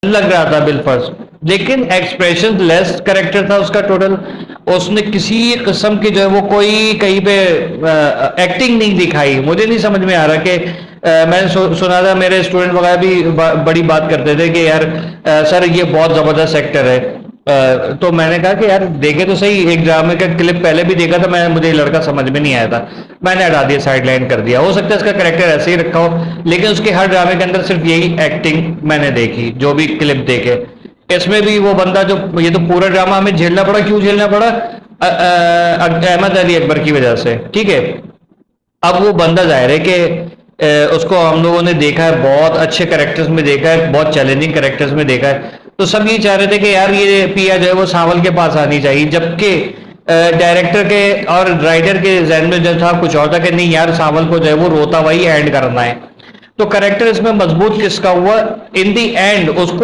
लग रहा था बिलफर्ज, लेकिन एक्सप्रेशन लेस करेक्टर था उसका टोटल। उसने किसी किस्म की जो है वो कोई कहीं पे एक्टिंग नहीं दिखाई। मुझे नहीं समझ में आ रहा कि मैंने सुना था, मेरे स्टूडेंट वगैरह भी बड़ी बात करते थे कि यार सर ये बहुत जबरदस्त एक्टर है। तो मैंने कहा कि यार देखे तो सही, एक ड्रामे का क्लिप पहले भी देखा था मैं, मुझे लड़का समझ में नहीं आया था, मैंने हटा दिया, साइड लाइन कर दिया। हो सकता है इसका करेक्टर ऐसे ही रखा हो, लेकिन उसके हर ड्रामे के अंदर सिर्फ यही एक्टिंग मैंने देखी, जो भी क्लिप देखे। इसमें भी वो बंदा जो, ये तो पूरा ड्रामा हमें झेलना पड़ा, क्यों झेलना पड़ा? अहमद अली अकबर की वजह से, ठीक है। अब वो बंदा जाहिर है कि उसको हम लोगों ने देखा है, बहुत अच्छे कैरेक्टर्स में देखा है, बहुत चैलेंजिंग कैरेक्टर्स में देखा है, तो सब ये चाह रहे थे कि यार ये पिया जो है वो सांवल के पास आनी चाहिए, जबकि डायरेक्टर के और राइटर के जहन में जो था कुछ और था कि नहीं यार सांवल को जो है वो रोता हुआ ही एंड करना है। तो कैरेक्टर इसमें मजबूत किसका हुआ इन दी एंड? उसको